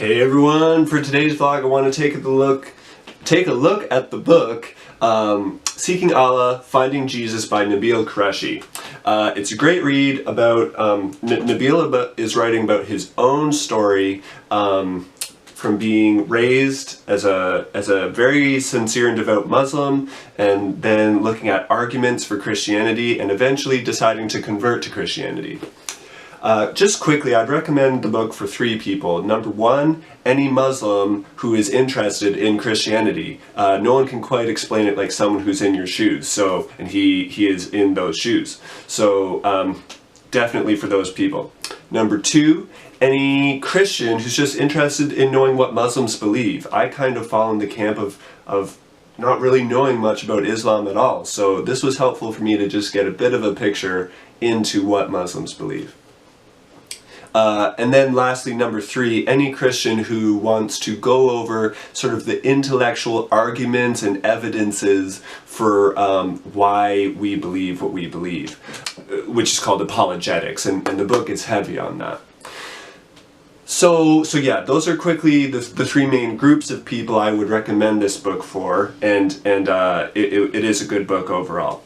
Hey everyone, for today's vlog I want to take a look at the book Seeking Allah, Finding Jesus by Nabeel Qureshi. It's a great read about, Nabeel is writing about his own story from being raised as a very sincere and devout Muslim, and then looking at arguments for Christianity and eventually deciding to convert to Christianity. Just quickly, I'd recommend the book for 3 people. Number 1, any Muslim who is interested in Christianity. No one can quite explain it like someone who's in your shoes, and he is in those shoes. So definitely for those people. Number 2, any Christian who's just interested in knowing what Muslims believe. I kind of fall in the camp of not really knowing much about Islam at all, so this was helpful for me to just get a bit of a picture into what Muslims believe. And then lastly, number 3, any Christian who wants to go over sort of the intellectual arguments and evidences for why we believe what we believe, which is called apologetics, and the book is heavy on that. So yeah, those are quickly the 3 main groups of people I would recommend this book for, and it is a good book overall.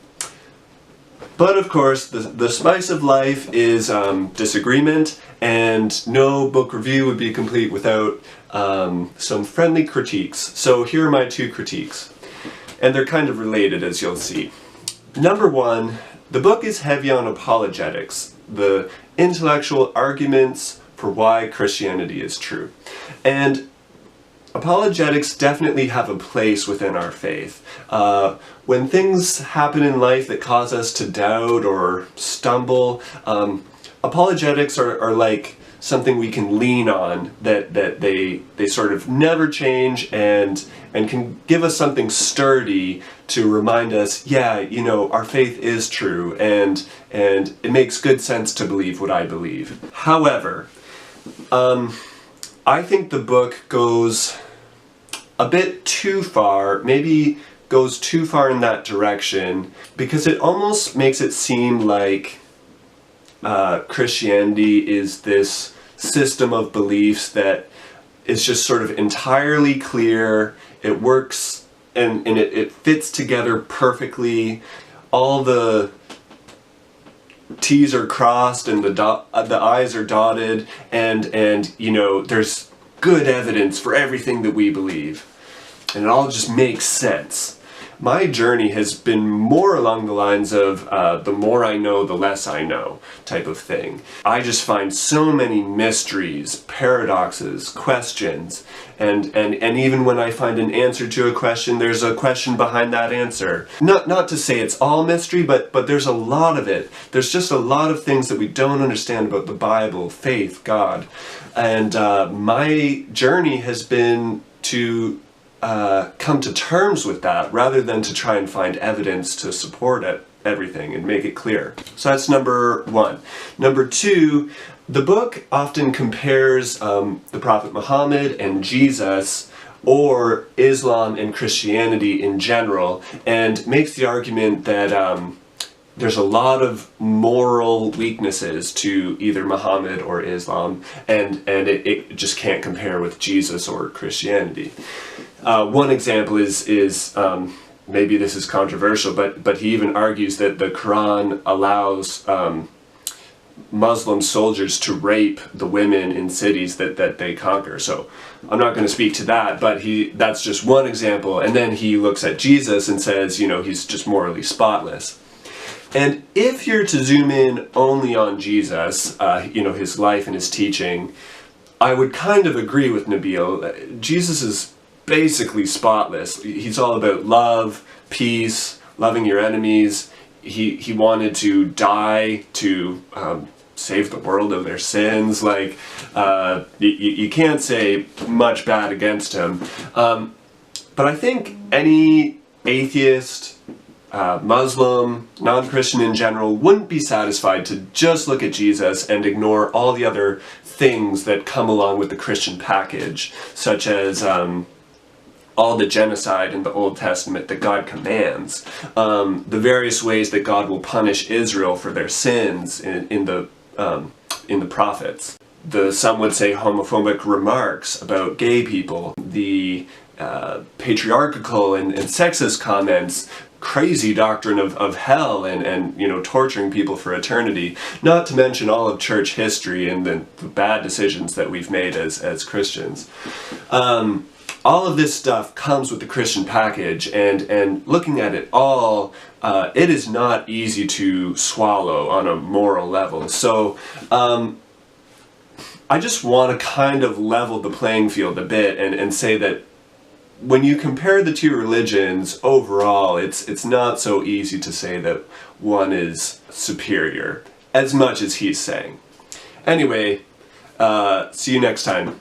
But of course, the spice of life is disagreement, and no book review would be complete without some friendly critiques. So here are my 2 critiques, and they're kind of related, as you'll see. Number 1, the book is heavy on apologetics, the intellectual arguments for why Christianity is true. And apologetics definitely have a place within our faith. When things happen in life that cause us to doubt or stumble, apologetics are like something we can lean on, that they sort of never change and can give us something sturdy to remind us, yeah, you know, our faith is true, and it makes good sense to believe what I believe. However, I think the book goes a bit too far, maybe goes too far in that direction, because it almost makes it seem like Christianity is this system of beliefs that is just sort of entirely clear, it works, and it fits together perfectly, all the T's are crossed and the I's are dotted, and you know, there's good evidence for everything that we believe, and it all just makes sense. My journey has been more along the lines of the more I know, the less I know type of thing. I just find so many mysteries, paradoxes, questions, and even when I find an answer to a question, there's a question behind that answer. Not to say it's all mystery, but there's a lot of it. There's just a lot of things that we don't understand about the Bible, faith, God. And my journey has been to come to terms with that, rather than to try and find evidence to support everything and make it clear. So that's number 1. Number 2, the book often compares the Prophet Muhammad and Jesus, or Islam and Christianity in general, and makes the argument that there's a lot of moral weaknesses to either Muhammad or Islam, and it just can't compare with Jesus or Christianity. One example is maybe this is controversial, but he even argues that the Quran allows Muslim soldiers to rape the women in cities that they conquer. So I'm not going to speak to that, but that's just one example. And then he looks at Jesus and says, you know, he's just morally spotless. And if you're to zoom in only on Jesus, you know, his life and his teaching, I would kind of agree with Nabeel. Jesus is basically spotless. He's all about love, peace, loving your enemies. He wanted to die to save the world of their sins. Like, you can't say much bad against him. But I think any atheist, Muslim, non-Christian in general, wouldn't be satisfied to just look at Jesus and ignore all the other things that come along with the Christian package, such as all the genocide in the Old Testament that God commands, the various ways that God will punish Israel for their sins in the prophets. some would say homophobic remarks about gay people, the patriarchal and sexist comments, crazy doctrine of hell and you know, torturing people for eternity, not to mention all of church history and the bad decisions that we've made as Christians. All of this stuff comes with the Christian package, and looking at it all, it is not easy to swallow on a moral level. So I just want to kind of level the playing field a bit and say that when you compare the two religions overall, it's not so easy to say that one is superior, as much as he's saying. Anyway, see you next time.